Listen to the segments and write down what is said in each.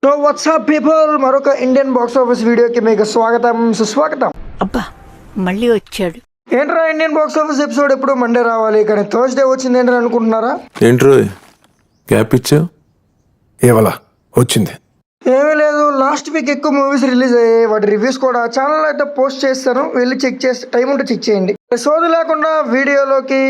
So WhatsApp people, మరొక Indian box office వీడియోకి మీకు స్వాగతం సుస్వాగతం. అబ్బా మళ్ళీ వచ్చాడు. ఏంట్రా ఇండియన్ బాక్స్ ఆఫీస్ ఎపిసోడ్ ఎప్పుడు మండే రావాలి, కానీ థర్స్డే వచ్చింది ఏంటని అనుకుంటున్నారా? ఏంట్రో గ్యాప్ ఇచ్చావు? ఏవలా వచ్చింది? ఏమీ లేదు, లాస్ట్ వీక్ ఎక్కువ మూవీస్ రిలీజ్ అయ్యాయి. వాటి రివ్యూస్ కూడా ఛానల్ అయితే పోస్ట్ చేస్తాను, వెళ్ళి చెక్ చేసి టైం ఉంటే చెక్ చేయండి. సోది లేకుండా వీడియోలోకి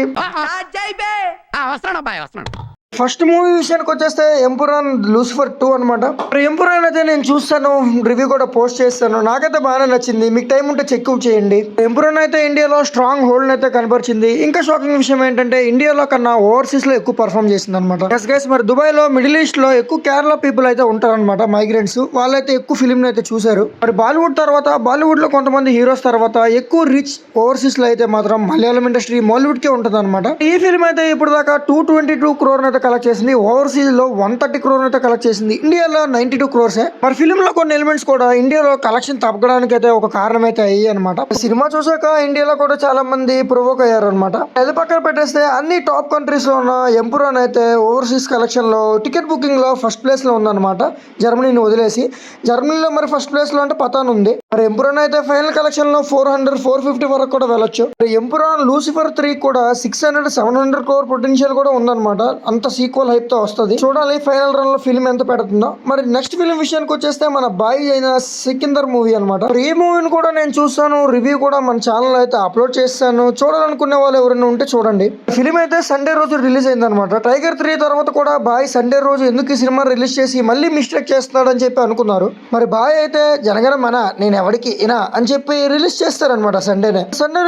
ఫస్ట్ మూవీ విషయానికి వచ్చేస్తే ఎంపురాన్ లూసిఫర్ 2 అనమాట. ఎంపురాన్ అయితే నేను చూస్తాను, రివ్యూ కూడా పోస్ట్ చేస్తాను. నాకైతే బాగానే నచ్చింది. మీకు టైం ఉంటే చెక్ చేయండి. ఎంపురాన్ అయితే ఇండియాలో స్ట్రాంగ్ హోల్డ్ అయితే కనపరిచింది. ఇంకా షాకింగ్ విషయం ఏంటంటే ఇండియాలో కన్నా ఓవర్సీస్ లో ఎక్కువ పర్ఫామ్ చేసింది అనమాట. మరి దుబాయ్ లో, మిడిల్ ఈస్ట్ లో ఎక్కువ కేరళ పీపుల్ అయితే ఉంటారనమాట, మైగ్రెంట్స్. వాళ్ళైతే ఎక్కువ ఫిలిం అయితే చూసారు. మరి బాలీవుడ్ తర్వాత, బాలీవుడ్ లో కొంతమంది హీరోస్ తర్వాత ఎక్కువ రిచ్ ఓవర్సీస్ లో అయితే మాత్రం మలయాళం ఇండస్ట్రీ, మాలీవుడ్ కే ఉంటుంది అనమాట. ఈ ఫిలిం అయితే ఇప్పుడు దాకా 222 crore అయితే కలెక్ట్ చేసింది. ఓవర్సీస్ లో 130 crore అయితే కలెక్ట్ చేసింది. ఇండియాలో 92 crores. మరి ఫిలిం లో కొన్ని ఎలిమెంట్స్ కూడా ఇండియాలో కలెక్షన్ తగ్గడానికి అయితే ఒక కారణం అయితే అయ్యి అనమాట. సినిమా చూసాక ఇండియాలో కూడా చాలా మంది ప్రొవోక్ అయ్యారు అనమాట. అది పక్కన పెట్టేస్తే అన్ని టాప్ కంట్రీస్ లో ఉన్న ఎంపురాన్ అయితే ఓవర్సీస్ కలెక్షన్ లో టికెట్ బుకింగ్ లో ఫస్ట్ ప్లేస్ లో ఉందన్నమాట, జర్మనీని వదిలేసి. జర్మనీలో మరి ఫస్ట్ ప్లేస్ లో అంటే పతాన్ ఉంది. మరి ఎంపురాన్ అయితే ఫైనల్ కలెక్షన్ లో 400-450 వరకు కూడా వెళ్ళొచ్చు. ఎంపురాన్ లూసిఫర్ 3 కూడా 600-700 crore పొటెన్షియల్ కూడా ఉందన్నమాట. అంత సీక్వెల్ హైప్ తో వస్తుంది. చూడాలి ఫైనల్ రన్ లో ఫిల్మ్ ఎంత పెడుతుందో. మరి నెక్స్ట్ ఫిల్మ్ విషయానికి వచ్చేస్తే మన బాయ్ అయిన సికిందర్ మూవీ అనమాట. ఈ మూవీని కూడా నేను చూస్తాను, రివ్యూ కూడా మన ఛానల్ అయితే అప్లోడ్ చేస్తాను. చూడాలనుకునే వాళ్ళు ఎవరైనా ఉంటే చూడండి. ఫిల్మ్ అయితే సండే రోజు రిలీజ్ అయింది అనమాట. టైగర్ 3 తర్వాత కూడా బాయ్ సండే రోజు ఎందుకు ఈ సినిమా రిలీజ్ చేసి మళ్ళీ మిస్టేక్ చేస్తున్నాడని చెప్పి అనుకున్నారు. మరి బాయ్ అయితే జనగణ మన నేను ఎవరికి ఇనా అని చెప్పి రిలీజ్ చేస్తారనమాట. సండే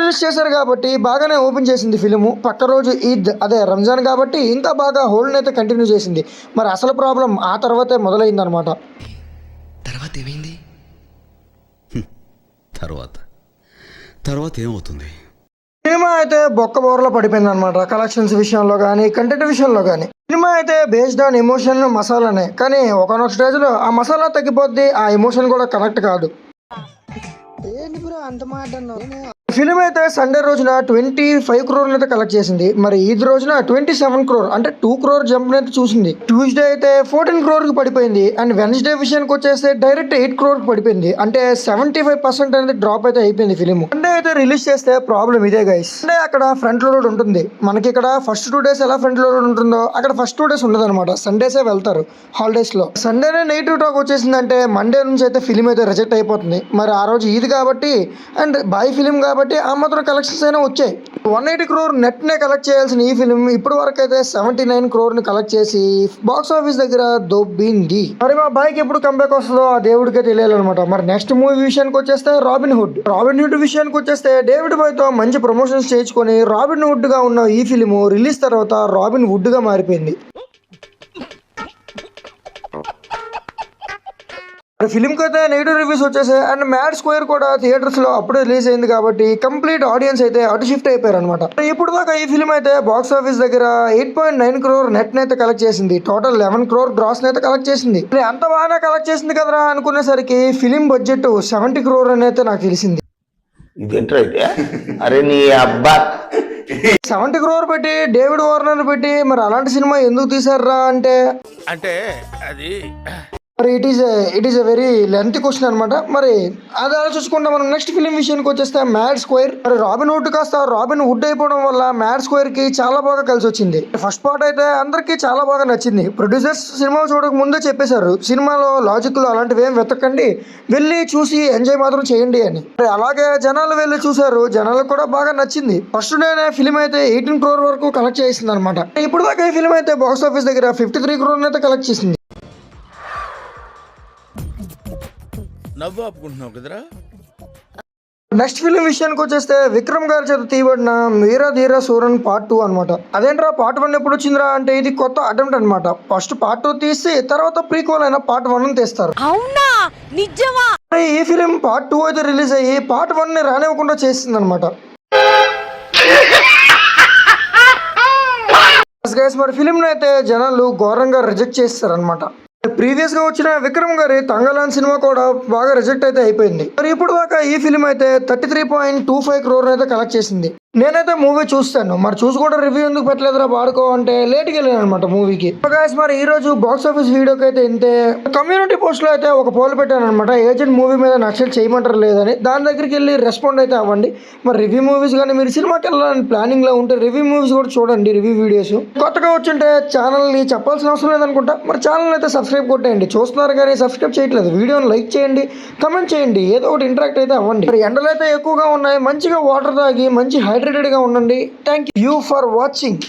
రిలీజ్ చేశారు కాబట్టి బాగానే ఓపెన్ చేసింది ఫిలిము. పక్క రోజు ఈద్, అదే రంజాన్ కాబట్టి ఇంకా బాగా హోల్డ్ అయితే కంటిన్యూ చేసింది. మరి అసలు ప్రాబ్లం ఆ తర్వాతే మొదలైంది అనమాట. తర్వాత ఏమైంది? తర్వాత ఏమవుతుంది? సినిమా అయితే బొక్క బోర్లో పడిపోయింది అనమాట. కలెక్షన్స్ విషయంలో కానీ, కంటెంట్ విషయంలో కానీ. సినిమా అయితే బేస్డ్ ఆన్ ఎమోషన్, మసాలానే. కానీ ఒకనొక స్టేజ్ లో ఆ మసాలా తగ్గిపోద్ది, ఆ ఎమోషన్ కూడా కనెక్ట్ కాదు. ఫిలిం అయితే సండే రోజున 25 crore అయితే కలెక్ట్ చేసింది. మరి ఈద్ రోజున 27 crore, అంటే 2 crore జంప్ అయితే చూసింది. ట్యూస్డే అయితే 14 crore కి పడిపోయింది. అండ్ వెన్స్డే విషయానికి వచ్చేస్తే డైరెక్ట్ 8 crore కి పడిపోయింది. అంటే 75% అనేది డ్రాప్ అయితే అయిపోయింది ఫిలిం. సండే అయితే రిలీజ్ చేస్తే ప్రాబ్లం ఇదే గైస్. అంటే అక్కడ ఫ్రంట్ లోడ్ ఉంటుంది. మనకి ఇక్కడ ఫస్ట్ 2 days ఎలా ఫ్రంట్ లోడ్ ఉంటుందో అక్కడ ఫస్ట్ 2 days ఉండదు అనమాట. సండేసే వెళ్తారు హాలిడేస్ లో. సండేనే నెగిటివ్ టాక్ వచ్చేసిందంటే మండే నుంచి అయితే ఫిలిం అయితే రిజెక్ట్ అయిపోతుంది. మరి ఆ రోజు ఈద్ కాబట్టి అండ్ బాయ్ ఫిలిం కాబట్టి ఆ మాత్రం కలెక్షన్స్ అయినా వచ్చాయి. 180 crore నెట్ నే కలెక్ట్ చేయాల్సిన ఈ ఫిలిం ఇప్పుడు వరకు అయితే 79 crore ని కలెక్ట్ చేసి బాక్స్ ఆఫీస్ దగ్గర దొబ్బింది. మరి మా బాయ్కి ఎప్పుడు కంబ్యాక్ వస్తుందో ఆ దేవుడికే తెలియాలన్నమాట. మరి నెక్స్ట్ మూవీ విషయానికి వచ్చేస్తే రాబిన్ హుడ్ విషయానికి వచ్చేస్తే డేవిడ్ బాయ్ తో మంచి ప్రమోషన్స్ చేయించుకొని రాబిన్ హుడ్ గా ఉన్న ఈ ఫిలిం రిలీజ్ తర్వాత రాబిన్ వుడ్ గా మారిపోయింది. ఫిలిం కి అయితే నెగిటివ్ రివ్యూస్ వచ్చేసాయి. అండ్ మ్యాడ్ స్క్వేర్ కూడా థియేటర్స్ లో అప్పుడే రిలీజ్ అయింది కాబట్టి కంప్లీట్ ఆడియన్స్ అయితే అటు షిఫ్ట్ అయిపోయారు అనమాట. ఇప్పుడు దాకా ఈ ఫిలిం అయితే బాక్స్ ఆఫీస్ దగ్గర 8.9 crore నెట్ అయితే కలెక్ట్ చేసింది. టోటల్ 11 crore గ్రాస్ అయితే కలెక్ట్ చేసింది. అంత బాగానే కలెక్ట్ చేసింది కదరా అనుకునేసరికి ఫిలిం బడ్జెట్ 70 crore అని అయితే నాకు తెలిసింది. 70 crore పెట్టి డేవిడ్ వార్నర్ పెట్టి మరి అలాంటి సినిమా ఎందుకు తీసారా అంటే అది మరి it is a very length question అనమాట. మరి అది ఆలోచించుకుంటే మనం నెక్స్ట్ ఫిలిం విషయానికి వచ్చేస్తే మ్యాడ్ స్క్వేర్. మరి రాబిన్ హుడ్ కాస్త రాబిన్ వుడ్ అయిపోవడం వల్ల మ్యాడ్ స్క్వేర్ కి చాలా బాగా కలిసి వచ్చింది. ఫస్ట్ పార్ట్ అయితే అందరికి చాలా బాగా నచ్చింది. ప్రొడ్యూసర్స్ సినిమా చూడక ముందే చెప్పేశారు, సినిమాలో లాజిక్లు అలాంటివి ఏం వెతకండి, వెళ్ళి చూసి ఎంజాయ్ మాత్రం చేయండి అని. మరి అలాగే జనాలు వెళ్ళి చూసారు, జనాలకు కూడా బాగా నచ్చింది. ఫస్ట్ డేనే ఫిలిం అయితే 18 crore వరకు కలెక్ట్ చేసింది అనమాట. ఇప్పుడు దాకా ఈ ఫిలిం అయితే బాక్స్ ఆఫీస్ దగ్గర 53 crore అయితే కలెక్ట్ చేసింది. నెక్స్ట్ ఫిలిం విషయానికి వచ్చేస్తే విక్రమ్ గారి చేత తీయబడిన మీరా ధీరా సూరన్ పార్ట్ 2 అనమాట. అదేంట్రా పార్ట్ 1 ఎప్పుడు వచ్చిందిరా అంటే ఇది కొత్త అటెంప్ట్ అనమాట. ఫస్ట్ పార్ట్ 2 తీసి తర్వాత ప్రీక్వెల్ అయిన పార్ట్ 1 తీస్తారు. ఈ ఫిలిం పార్ట్ 2 అయితే రిలీజ్ అయ్యి పార్ట్ 1 ని రానివ్వకుండా చేసింది అనమాట. మరి ఫిలిం అయితే జనాలు ఘోరంగా రిజెక్ట్ చేస్తారనమాట. ప్రీవియస్ గా వచ్చిన విక్రమ్ గారి తంగలాన్ సినిమా కూడా బాగా రిజెక్ట్ అయితే అయిపోయింది. మరి ఇప్పుడు దాకా ఈ ఫిలిం అయితే 33.25 crore అయితే కలెక్ట్ చేసింది. నేనైతే మూవీ చూస్తాను, మరి చూసి కూడా రివ్యూ ఎందుకు పెట్టలేదురా వాడుకో అంటే లేట్కి వెళ్ళాను అనమాట మూవీకి. మరి ఈ రోజు బాక్స్ ఆఫీస్ వీడియోకి అయితే ఇంతే. కమ్యూనిటీ పోస్ట్ లో అయితే ఒక పోల్ పెట్టాను అనమాట, ఏజెంట్ మూవీ మీద నచ్చలు చేయమంటారు లేదని. దాని దగ్గరికి వెళ్ళి రెస్పాండ్ అయితే అవ్వండి. మరి రివ్యూ మూవీస్ కానీ మీరు సినిమాకి వెళ్ళాలని ప్లానింగ్ లో ఉంటే రివ్యూ మూవీస్ కూడా చూడండి, రివ్యూ వీడియోస్. కొత్తగా వచ్చుంటే ఛానల్ని చెప్పాల్సిన అవసరం లేదనుకుంటా. మరి ఛానల్ అయితే సబ్స్క్రైబ్ కొట్టేయండి. చూస్తున్నారు కానీ సబ్స్క్రైబ్ చేయట్లేదు. వీడియోని లైక్ చేయండి, కమెంట్ చేయండి, ఏదో ఒకటి ఇంటరాక్ట్ అయితే అవ్వండి. మరి ఎండలు అయితే ఎక్కువగా ఉన్నాయి, మంచిగా వాటర్ తాగి మంచి హైడ్రేటెడ్గా ఉండండి. Thank you for watching.